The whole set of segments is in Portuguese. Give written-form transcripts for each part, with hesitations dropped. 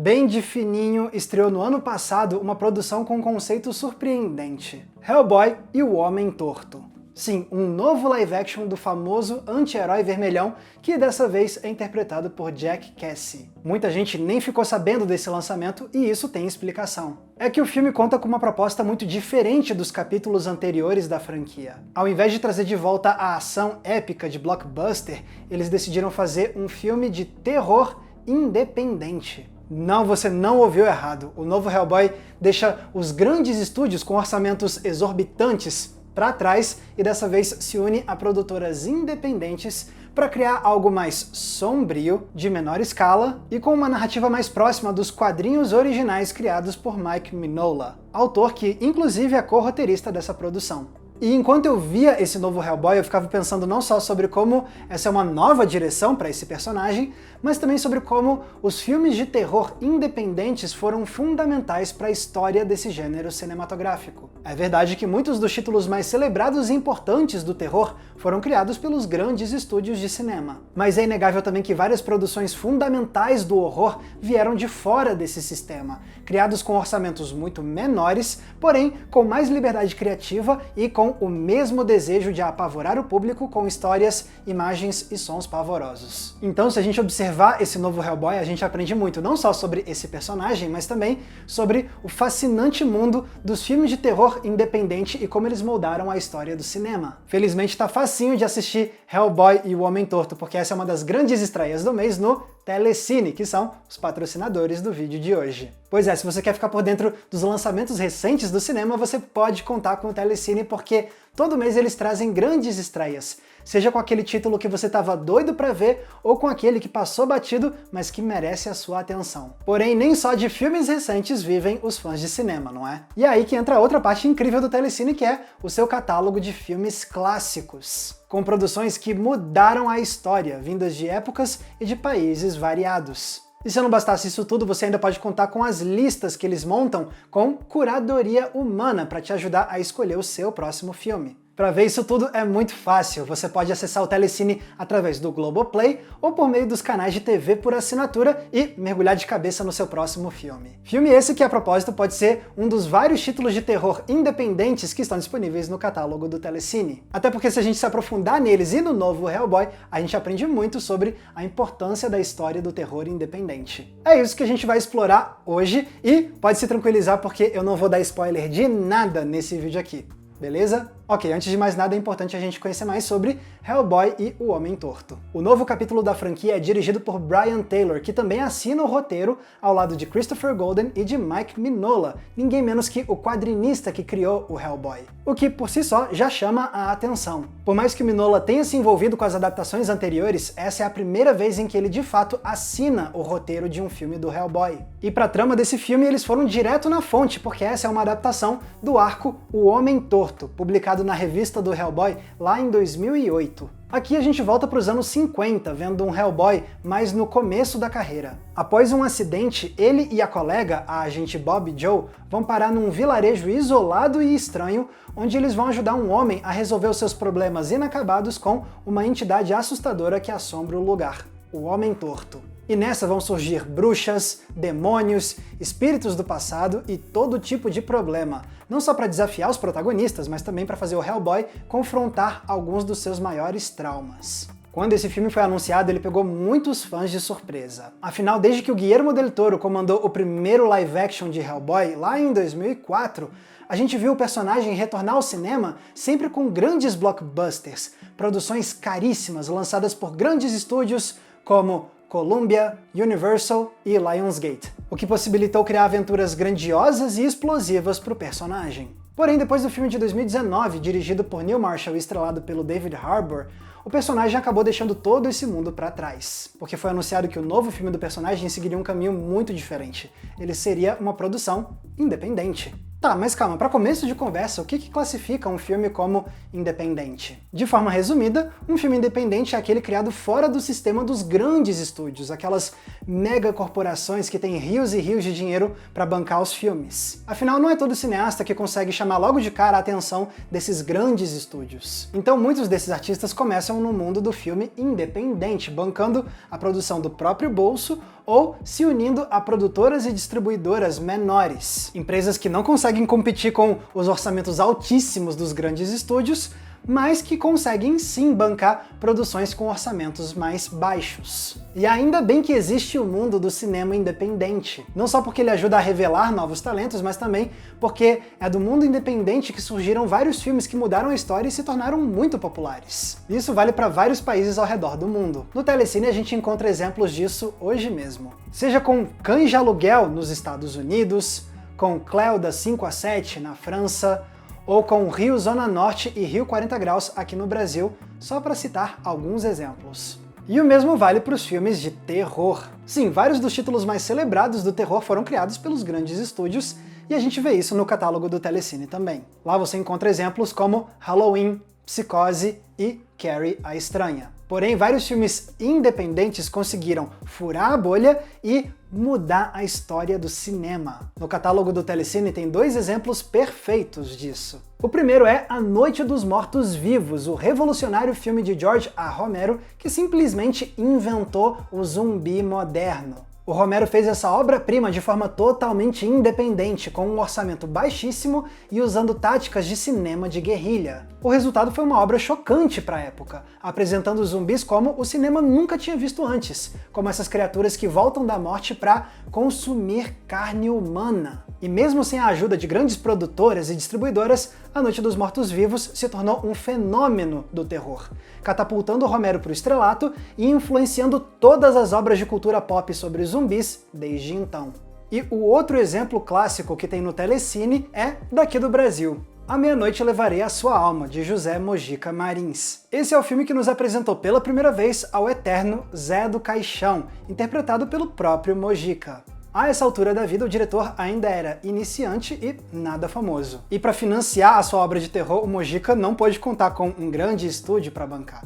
bem de fininho, estreou no ano passado uma produção com um conceito surpreendente: Hellboy e o Homem Torto. Sim, um novo live action do famoso anti-herói vermelhão, que dessa vez é interpretado por Jack Casey. Muita gente nem ficou sabendo desse lançamento e isso tem explicação. É que o filme conta com uma proposta muito diferente dos capítulos anteriores da franquia. Ao invés de trazer de volta a ação épica de blockbuster, eles decidiram fazer um filme de terror independente. Não, você não ouviu errado. O novo Hellboy deixa os grandes estúdios com orçamentos exorbitantes para trás e dessa vez se une a produtoras independentes para criar algo mais sombrio, de menor escala e com uma narrativa mais próxima dos quadrinhos originais criados por Mike Mignola, autor que inclusive é co-roteirista dessa produção. E enquanto eu via esse novo Hellboy, eu ficava pensando não só sobre como essa é uma nova direção para esse personagem, mas também sobre como os filmes de terror independentes foram fundamentais para a história desse gênero cinematográfico. É verdade que muitos dos títulos mais celebrados e importantes do terror foram criados pelos grandes estúdios de cinema. Mas é inegável também que várias produções fundamentais do horror vieram de fora desse sistema, criados com orçamentos muito menores, porém com mais liberdade criativa e com o mesmo desejo de apavorar o público com histórias, imagens e sons pavorosos. Então, se a gente observar esse novo Hellboy, a gente aprende muito não só sobre esse personagem, mas também sobre o fascinante mundo dos filmes de terror independente e como eles moldaram a história do cinema. Felizmente tá facinho de assistir Hellboy e o Homem Torto, porque essa é uma das grandes estreias do mês no Telecine, que são os patrocinadores do vídeo de hoje. Pois é, se você quer ficar por dentro dos lançamentos recentes do cinema, você pode contar com o Telecine, porque todo mês eles trazem grandes estreias, seja com aquele título que você estava doido para ver, ou com aquele que passou batido, mas que merece a sua atenção. Porém, nem só de filmes recentes vivem os fãs de cinema, não é? E é aí que entra outra parte incrível do Telecine, que é o seu catálogo de filmes clássicos, com produções que mudaram a história, vindas de épocas e de países variados. E se não bastasse isso tudo, você ainda pode contar com as listas que eles montam com curadoria humana para te ajudar a escolher o seu próximo filme. Para ver isso tudo é muito fácil, você pode acessar o Telecine através do Globoplay ou por meio dos canais de TV por assinatura e mergulhar de cabeça no seu próximo filme. Filme esse que, a propósito, pode ser um dos vários títulos de terror independentes que estão disponíveis no catálogo do Telecine. Até porque se a gente se aprofundar neles e no novo Hellboy, a gente aprende muito sobre a importância da história do terror independente. É isso que a gente vai explorar hoje e pode se tranquilizar porque eu não vou dar spoiler de nada nesse vídeo aqui. Beleza? Ok, antes de mais nada é importante a gente conhecer mais sobre Hellboy e o Homem Torto. O novo capítulo da franquia é dirigido por Brian Taylor, que também assina o roteiro ao lado de Christopher Golden e de Mike Mignola, ninguém menos que o quadrinista que criou o Hellboy. O que por si só já chama a atenção. Por mais que o Mignola tenha se envolvido com as adaptações anteriores, essa é a primeira vez em que ele de fato assina o roteiro de um filme do Hellboy. E pra trama desse filme eles foram direto na fonte, porque essa é uma adaptação do arco O Homem Torto, publicado na revista do Hellboy lá em 2008. Aqui a gente volta para os anos 50, vendo um Hellboy mais no começo da carreira. Após um acidente, ele e a colega, a agente Bob Joe, vão parar num vilarejo isolado e estranho, onde eles vão ajudar um homem a resolver os seus problemas inacabados com uma entidade assustadora que assombra o lugar, o Homem Torto. E nessa vão surgir bruxas, demônios, espíritos do passado e todo tipo de problema, não só para desafiar os protagonistas, mas também para fazer o Hellboy confrontar alguns dos seus maiores traumas. Quando esse filme foi anunciado, ele pegou muitos fãs de surpresa. Afinal, desde que o Guillermo del Toro comandou o primeiro live action de Hellboy, lá em 2004, a gente viu o personagem retornar ao cinema sempre com grandes blockbusters, produções caríssimas lançadas por grandes estúdios como Columbia, Universal e Lionsgate, o que possibilitou criar aventuras grandiosas e explosivas para o personagem. Porém, depois do filme de 2019, dirigido por Neil Marshall e estrelado pelo David Harbour, o personagem acabou deixando todo esse mundo para trás, porque foi anunciado que o novo filme do personagem seguiria um caminho muito diferente. Ele seria uma produção independente. Tá, mas calma, para começo de conversa, o que classifica um filme como independente? De forma resumida, um filme independente é aquele criado fora do sistema dos grandes estúdios, aquelas megacorporações que têm rios e rios de dinheiro para bancar os filmes. Afinal, não é todo cineasta que consegue chamar logo de cara a atenção desses grandes estúdios. Então muitos desses artistas começam no mundo do filme independente, bancando a produção do próprio bolso ou se unindo a produtoras e distribuidoras menores. Empresas que não conseguem competir com os orçamentos altíssimos dos grandes estúdios, mas que conseguem sim bancar produções com orçamentos mais baixos. E ainda bem que existe o mundo do cinema independente. Não só porque ele ajuda a revelar novos talentos, mas também porque é do mundo independente que surgiram vários filmes que mudaram a história e se tornaram muito populares. Isso vale para vários países ao redor do mundo. No Telecine a gente encontra exemplos disso hoje mesmo. Seja com Cães de Aluguel nos Estados Unidos, com Cléo das 5 às 7 na França, ou com Rio Zona Norte e Rio 40 Graus aqui no Brasil, só para citar alguns exemplos. E o mesmo vale para os filmes de terror. Sim, vários dos títulos mais celebrados do terror foram criados pelos grandes estúdios, e a gente vê isso no catálogo do Telecine também. Lá você encontra exemplos como Halloween, Psicose e Carrie a Estranha. Porém, vários filmes independentes conseguiram furar a bolha e mudar a história do cinema. No catálogo do Telecine tem dois exemplos perfeitos disso. O primeiro é A Noite dos Mortos-Vivos, o revolucionário filme de George A. Romero, que simplesmente inventou o zumbi moderno. O Romero fez essa obra-prima de forma totalmente independente, com um orçamento baixíssimo e usando táticas de cinema de guerrilha. O resultado foi uma obra chocante para a época, apresentando os zumbis como o cinema nunca tinha visto antes, como essas criaturas que voltam da morte para consumir carne humana. E mesmo sem a ajuda de grandes produtoras e distribuidoras, A Noite dos Mortos-Vivos se tornou um fenômeno do terror, catapultando Romero para o estrelato e influenciando todas as obras de cultura pop sobre zumbis desde então. E o outro exemplo clássico que tem no Telecine é daqui do Brasil. A Meia-Noite Levarei a Sua Alma, de José Mojica Marins. Esse é o filme que nos apresentou pela primeira vez ao eterno Zé do Caixão, interpretado pelo próprio Mojica. A essa altura da vida, o diretor ainda era iniciante e nada famoso. E para financiar a sua obra de terror, o Mojica não pôde contar com um grande estúdio para bancar.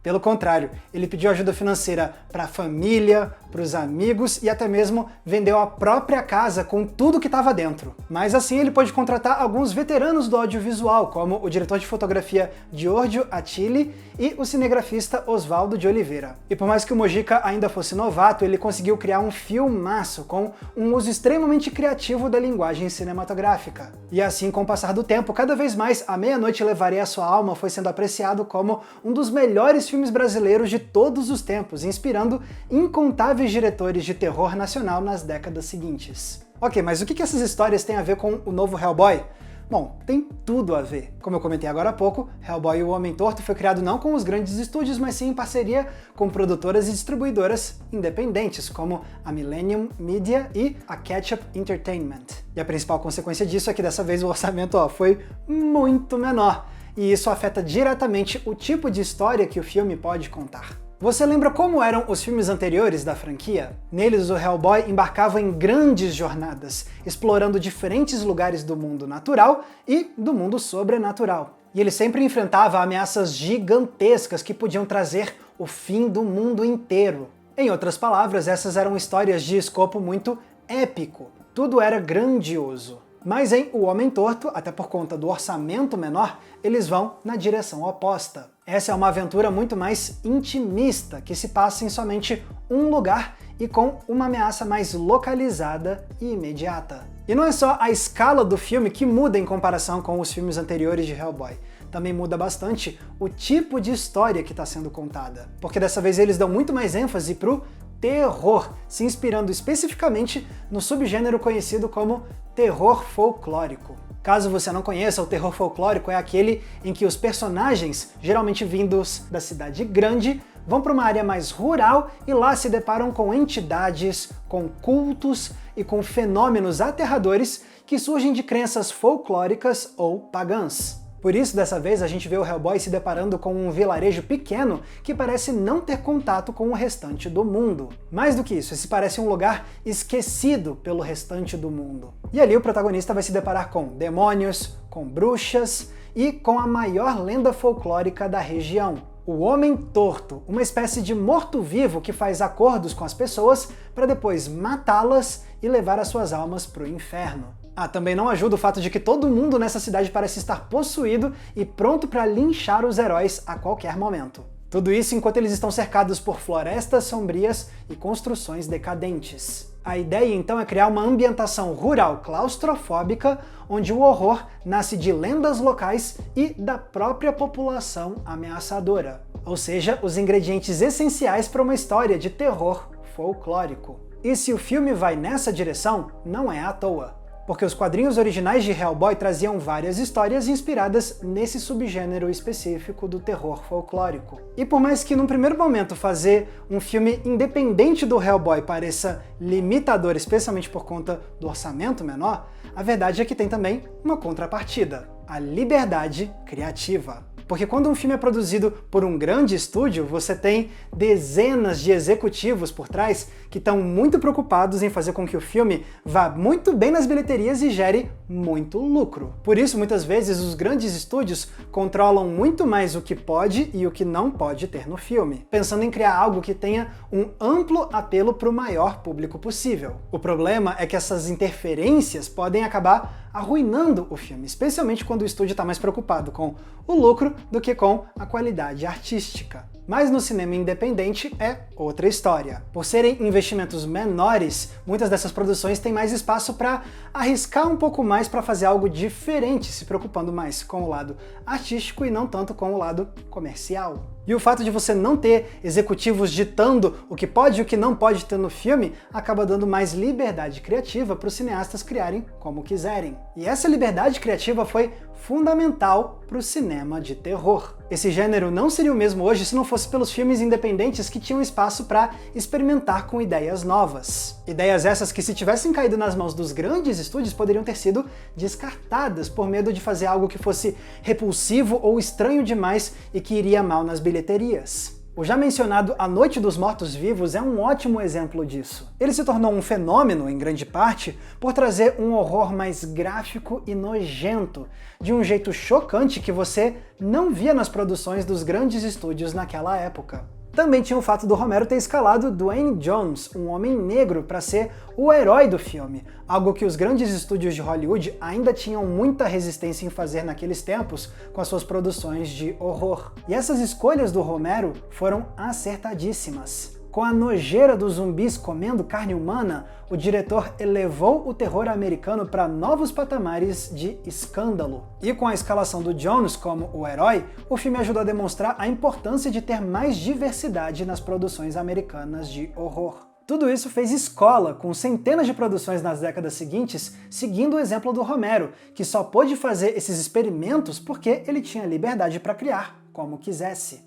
Pelo contrário, ele pediu ajuda financeira para a família, para os amigos e até mesmo vendeu a própria casa com tudo que estava dentro. Mas assim ele pôde contratar alguns veteranos do audiovisual, como o diretor de fotografia Giorgio Attili e o cinegrafista Oswaldo de Oliveira. E por mais que o Mojica ainda fosse novato, ele conseguiu criar um filmaço com um uso extremamente criativo da linguagem cinematográfica. E assim, com o passar do tempo, cada vez mais A Meia-Noite Levarei a Sua Alma foi sendo apreciado como um dos melhores filmes brasileiros de todos os tempos, inspirando incontáveis diretores de terror nacional nas décadas seguintes. Ok, mas o que essas histórias têm a ver com o novo Hellboy? Bom, tem tudo a ver. Como eu comentei agora há pouco, Hellboy e o Homem Torto foi criado não com os grandes estúdios, mas sim em parceria com produtoras e distribuidoras independentes, como a Millennium Media e a Ketchup Entertainment. E a principal consequência disso é que dessa vez o orçamento foi muito menor, e isso afeta diretamente o tipo de história que o filme pode contar. Você lembra como eram os filmes anteriores da franquia? Neles, o Hellboy embarcava em grandes jornadas, explorando diferentes lugares do mundo natural e do mundo sobrenatural. E ele sempre enfrentava ameaças gigantescas que podiam trazer o fim do mundo inteiro. Em outras palavras, essas eram histórias de escopo muito épico. Tudo era grandioso. Mas em O Homem Torto, até por conta do orçamento menor, eles vão na direção oposta. Essa é uma aventura muito mais intimista, que se passa em somente um lugar e com uma ameaça mais localizada e imediata. E não é só a escala do filme que muda em comparação com os filmes anteriores de Hellboy. Também muda bastante o tipo de história que está sendo contada. Porque dessa vez eles dão muito mais ênfase pro terror, se inspirando especificamente no subgênero conhecido como terror folclórico. Caso você não conheça, o terror folclórico é aquele em que os personagens, geralmente vindos da cidade grande, vão para uma área mais rural e lá se deparam com entidades, com cultos e com fenômenos aterradores que surgem de crenças folclóricas ou pagãs. Por isso, dessa vez, a gente vê o Hellboy se deparando com um vilarejo pequeno que parece não ter contato com o restante do mundo. Mais do que isso, esse parece um lugar esquecido pelo restante do mundo. E ali o protagonista vai se deparar com demônios, com bruxas e com a maior lenda folclórica da região, o Homem Torto, uma espécie de morto-vivo que faz acordos com as pessoas para depois matá-las e levar as suas almas para o inferno. Também não ajuda o fato de que todo mundo nessa cidade parece estar possuído e pronto para linchar os heróis a qualquer momento. Tudo isso enquanto eles estão cercados por florestas sombrias e construções decadentes. A ideia então é criar uma ambientação rural claustrofóbica, onde o horror nasce de lendas locais e da própria população ameaçadora. Ou seja, os ingredientes essenciais para uma história de terror folclórico. E se o filme vai nessa direção, não é à toa. Porque os quadrinhos originais de Hellboy traziam várias histórias inspiradas nesse subgênero específico do terror folclórico. E por mais que num primeiro momento fazer um filme independente do Hellboy pareça limitador, especialmente por conta do orçamento menor, a verdade é que tem também uma contrapartida: a liberdade criativa. Porque quando um filme é produzido por um grande estúdio, você tem dezenas de executivos por trás que estão muito preocupados em fazer com que o filme vá muito bem nas bilheterias e gere muito lucro. Por isso, muitas vezes, os grandes estúdios controlam muito mais o que pode e o que não pode ter no filme, pensando em criar algo que tenha um amplo apelo para o maior público possível. O problema é que essas interferências podem acabar arruinando o filme, especialmente quando o estúdio está mais preocupado com o lucro do que com a qualidade artística. Mas no cinema independente é outra história. Por serem investimentos menores, muitas dessas produções têm mais espaço para arriscar um pouco mais para fazer algo diferente, se preocupando mais com o lado artístico e não tanto com o lado comercial. E o fato de você não ter executivos ditando o que pode e o que não pode ter no filme acaba dando mais liberdade criativa para os cineastas criarem como quiserem. E essa liberdade criativa foi fundamental para o cinema de terror. Esse gênero não seria o mesmo hoje se não fosse pelos filmes independentes que tinham espaço para experimentar com ideias novas. Ideias essas que, se tivessem caído nas mãos dos grandes estúdios, poderiam ter sido descartadas por medo de fazer algo que fosse repulsivo ou estranho demais e que iria mal nas bilheterias. O já mencionado A Noite dos Mortos-Vivos é um ótimo exemplo disso. Ele se tornou um fenômeno, em grande parte, por trazer um horror mais gráfico e nojento, de um jeito chocante que você não via nas produções dos grandes estúdios naquela época. Também tinha o fato do Romero ter escalado Duane Jones, um homem negro, para ser o herói do filme, algo que os grandes estúdios de Hollywood ainda tinham muita resistência em fazer naqueles tempos com as suas produções de horror. E essas escolhas do Romero foram acertadíssimas. Com a nojeira dos zumbis comendo carne humana, o diretor elevou o terror americano para novos patamares de escândalo. E com a escalação do Jones como o herói, o filme ajudou a demonstrar a importância de ter mais diversidade nas produções americanas de horror. Tudo isso fez escola, com centenas de produções nas décadas seguintes, seguindo o exemplo do Romero, que só pôde fazer esses experimentos porque ele tinha liberdade para criar como quisesse.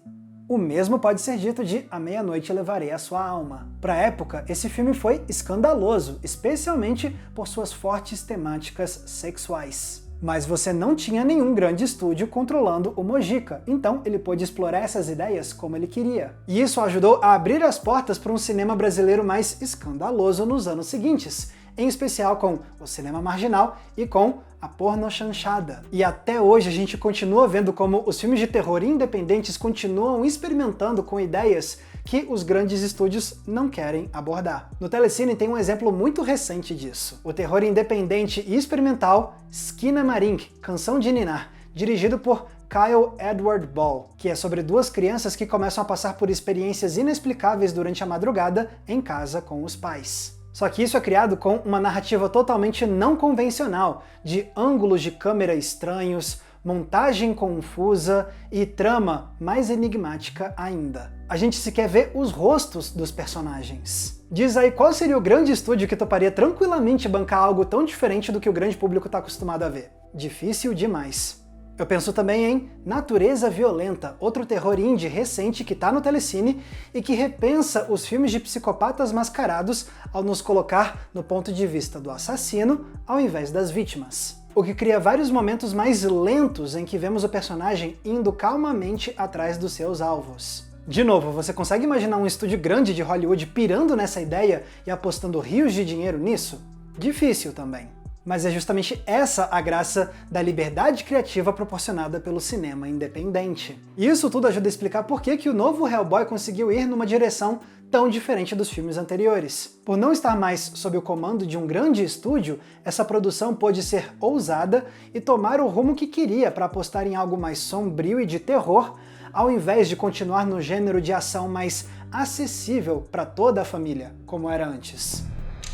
O mesmo pode ser dito de A Meia-Noite Levarei a Sua Alma. Para a época, esse filme foi escandaloso, especialmente por suas fortes temáticas sexuais. Mas você não tinha nenhum grande estúdio controlando o Mojica, então ele pôde explorar essas ideias como ele queria. E isso ajudou a abrir as portas para um cinema brasileiro mais escandaloso nos anos seguintes, em especial com o cinema marginal e com a pornochanchada. E até hoje a gente continua vendo como os filmes de terror independentes continuam experimentando com ideias que os grandes estúdios não querem abordar. No Telecine tem um exemplo muito recente disso. O terror independente e experimental Esquina Marink, Canção de Ninar, dirigido por Kyle Edward Ball, que é sobre duas crianças que começam a passar por experiências inexplicáveis durante a madrugada em casa com os pais. Só que isso é criado com uma narrativa totalmente não convencional, de ângulos de câmera estranhos, montagem confusa e trama mais enigmática ainda. A gente sequer vê os rostos dos personagens. Diz aí qual seria o grande estúdio que toparia tranquilamente bancar algo tão diferente do que o grande público está acostumado a ver. Difícil demais. Eu penso também em Natureza Violenta, outro terror indie recente que tá no Telecine e que repensa os filmes de psicopatas mascarados ao nos colocar no ponto de vista do assassino ao invés das vítimas. o que cria vários momentos mais lentos em que vemos o personagem indo calmamente atrás dos seus alvos. De novo, você consegue imaginar um estúdio grande de Hollywood pirando nessa ideia e apostando rios de dinheiro nisso? Difícil também. Mas é justamente essa a graça da liberdade criativa proporcionada pelo cinema independente. E isso tudo ajuda a explicar por que o novo Hellboy conseguiu ir numa direção tão diferente dos filmes anteriores. Por não estar mais sob o comando de um grande estúdio, essa produção pôde ser ousada e tomar o rumo que queria para apostar em algo mais sombrio e de terror, ao invés de continuar no gênero de ação mais acessível para toda a família, como era antes.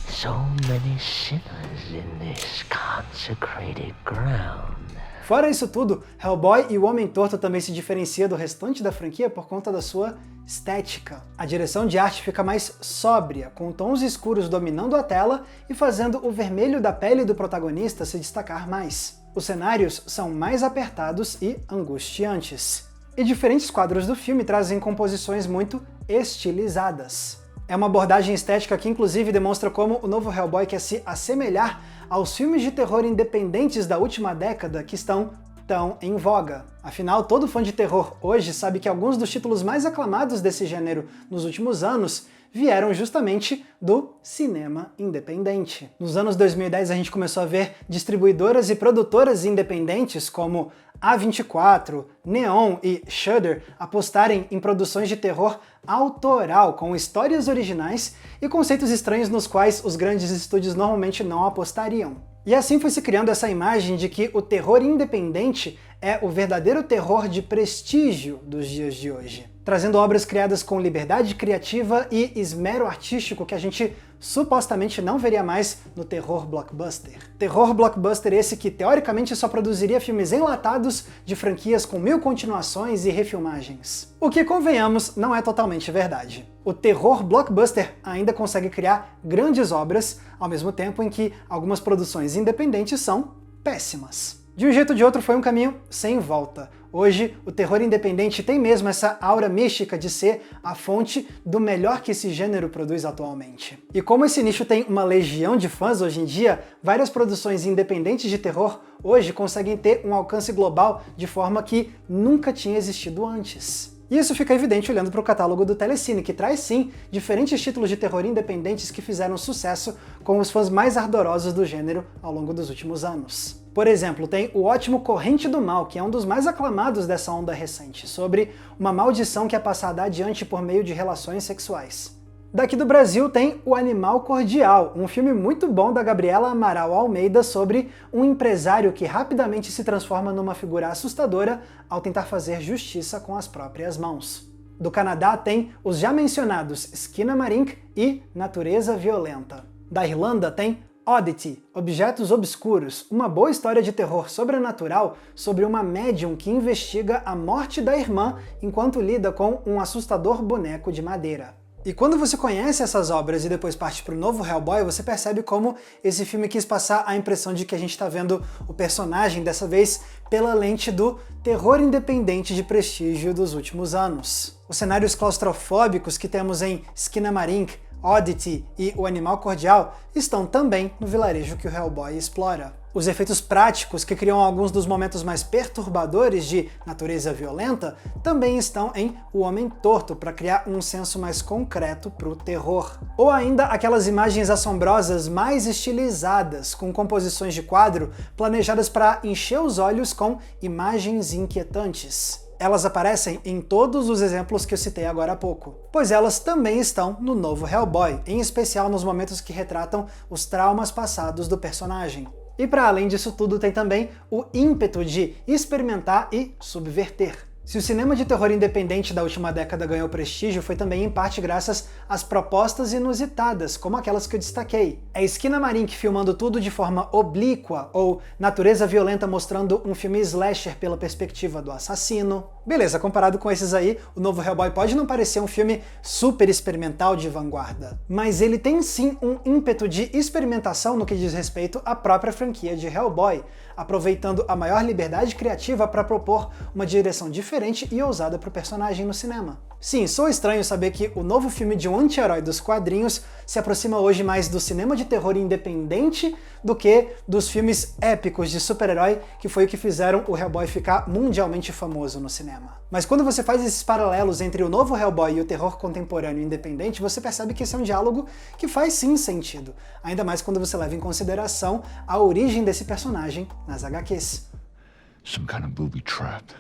So many sinners in this consecrated ground. Fora isso tudo, Hellboy e o Homem-Torto também se diferencia do restante da franquia por conta da sua estética. A direção de arte fica mais sóbria, com tons escuros dominando a tela e fazendo o vermelho da pele do protagonista se destacar mais. Os cenários são mais apertados e angustiantes. E diferentes quadros do filme trazem composições muito estilizadas. É uma abordagem estética que inclusive demonstra como o novo Hellboy quer se assemelhar aos filmes de terror independentes da última década que estão tão em voga. Afinal, todo fã de terror hoje sabe que alguns dos títulos mais aclamados desse gênero nos últimos anos vieram justamente do cinema independente. Nos anos 2010 a gente começou a ver distribuidoras e produtoras independentes como A24, Neon e Shudder apostarem em produções de terror autoral, com histórias originais e conceitos estranhos nos quais os grandes estúdios normalmente não apostariam. E assim foi se criando essa imagem de que o terror independente é o verdadeiro terror de prestígio dos dias de hoje, trazendo obras criadas com liberdade criativa e esmero artístico que a gente supostamente não veria mais no terror blockbuster. Terror blockbuster esse que teoricamente só produziria filmes enlatados de franquias com 1000 continuações e refilmagens. O que, convenhamos, não é totalmente verdade. O terror blockbuster ainda consegue criar grandes obras, ao mesmo tempo em que algumas produções independentes são péssimas. De um jeito ou de outro foi um caminho sem volta. Hoje, o terror independente tem mesmo essa aura mística de ser a fonte do melhor que esse gênero produz atualmente. E como esse nicho tem uma legião de fãs hoje em dia, várias produções independentes de terror hoje conseguem ter um alcance global de forma que nunca tinha existido antes. E isso fica evidente olhando para o catálogo do Telecine, que traz sim diferentes títulos de terror independentes que fizeram sucesso com os fãs mais ardorosos do gênero ao longo dos últimos anos. Por exemplo, tem o ótimo Corrente do Mal, que é um dos mais aclamados dessa onda recente, sobre uma maldição que é passada adiante por meio de relações sexuais. Daqui do Brasil tem O Animal Cordial, um filme muito bom da Gabriela Amaral Almeida sobre um empresário que rapidamente se transforma numa figura assustadora ao tentar fazer justiça com as próprias mãos. Do Canadá tem os já mencionados Skinamarink e Natureza Violenta. Da Irlanda tem Oddity, Objetos Obscuros, uma boa história de terror sobrenatural sobre uma médium que investiga a morte da irmã enquanto lida com um assustador boneco de madeira. E quando você conhece essas obras e depois parte para o novo Hellboy, você percebe como esse filme quis passar a impressão de que a gente está vendo o personagem, dessa vez, pela lente do terror independente de prestígio dos últimos anos. Os cenários claustrofóbicos que temos em Skinamarink, Oddity e O Animal Cordial estão também no vilarejo que o Hellboy explora. Os efeitos práticos que criam alguns dos momentos mais perturbadores de Natureza Violenta também estão em O Homem-Torto, para criar um senso mais concreto para o terror. Ou ainda aquelas imagens assombrosas mais estilizadas, com composições de quadro planejadas para encher os olhos com imagens inquietantes. Elas aparecem em todos os exemplos que eu citei agora há pouco, pois elas também estão no novo Hellboy, em especial nos momentos que retratam os traumas passados do personagem. E para além disso tudo, tem também o ímpeto de experimentar e subverter. Se o cinema de terror independente da última década ganhou prestígio, foi também em parte graças às propostas inusitadas, como aquelas que eu destaquei. É Skinamarink filmando tudo de forma oblíqua, ou Natureza Violenta mostrando um filme slasher pela perspectiva do assassino. Beleza, comparado com esses aí, o novo Hellboy pode não parecer um filme super experimental de vanguarda, mas ele tem sim um ímpeto de experimentação no que diz respeito à própria franquia de Hellboy, aproveitando a maior liberdade criativa para propor uma direção diferente e ousada para o personagem no cinema. Sim, soa estranho saber que o novo filme de um anti-herói dos quadrinhos se aproxima hoje mais do cinema de terror independente do que dos filmes épicos de super-herói, que foi o que fizeram o Hellboy ficar mundialmente famoso no cinema. Mas quando você faz esses paralelos entre o novo Hellboy e o terror contemporâneo independente, você percebe que esse é um diálogo que faz sim sentido, ainda mais quando você leva em consideração a origem desse personagem nas HQs. Some kind of booby trap.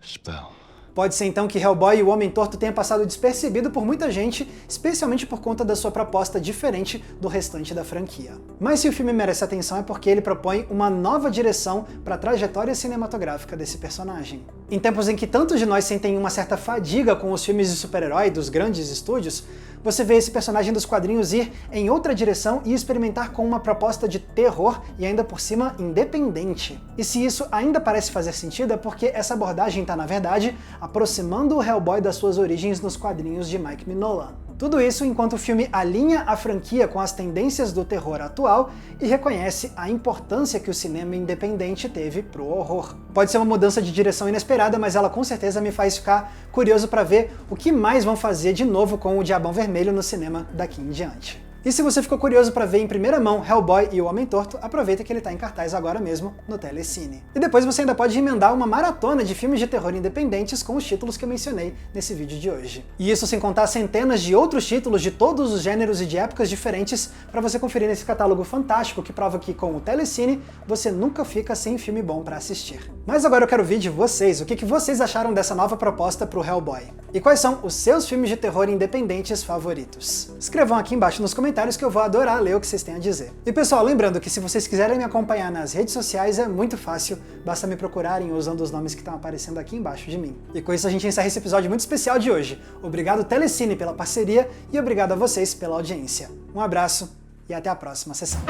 Spell. Pode ser então que Hellboy e o Homem-Torto tenha passado despercebido por muita gente, especialmente por conta da sua proposta diferente do restante da franquia. Mas se o filme merece atenção é porque ele propõe uma nova direção para a trajetória cinematográfica desse personagem. Em tempos em que tantos de nós sentem uma certa fadiga com os filmes de super-herói dos grandes estúdios, você vê esse personagem dos quadrinhos ir em outra direção e experimentar com uma proposta de terror e ainda por cima independente. E se isso ainda parece fazer sentido é porque essa abordagem está, na verdade, aproximando o Hellboy das suas origens nos quadrinhos de Mike Mignola. Tudo isso enquanto o filme alinha a franquia com as tendências do terror atual e reconhece a importância que o cinema independente teve pro horror. Pode ser uma mudança de direção inesperada, mas ela com certeza me faz ficar curioso para ver o que mais vão fazer de novo com o Diabão Vermelho no cinema daqui em diante. E se você ficou curioso para ver em primeira mão Hellboy e o Homem-Torto, aproveita que ele está em cartaz agora mesmo no Telecine. E depois você ainda pode emendar uma maratona de filmes de terror independentes com os títulos que eu mencionei nesse vídeo de hoje. E isso sem contar centenas de outros títulos de todos os gêneros e de épocas diferentes para você conferir nesse catálogo fantástico que prova que com o Telecine você nunca fica sem filme bom para assistir. Mas agora eu quero ouvir de vocês, o que vocês acharam dessa nova proposta pro Hellboy? E quais são os seus filmes de terror independentes favoritos? Escrevam aqui embaixo nos comentários que eu vou adorar ler o que vocês têm a dizer. E pessoal, lembrando que se vocês quiserem me acompanhar nas redes sociais é muito fácil, basta me procurarem usando os nomes que estão aparecendo aqui embaixo de mim. E com isso a gente encerra esse episódio muito especial de hoje. Obrigado Telecine pela parceria e obrigado a vocês pela audiência. Um abraço e até a próxima sessão.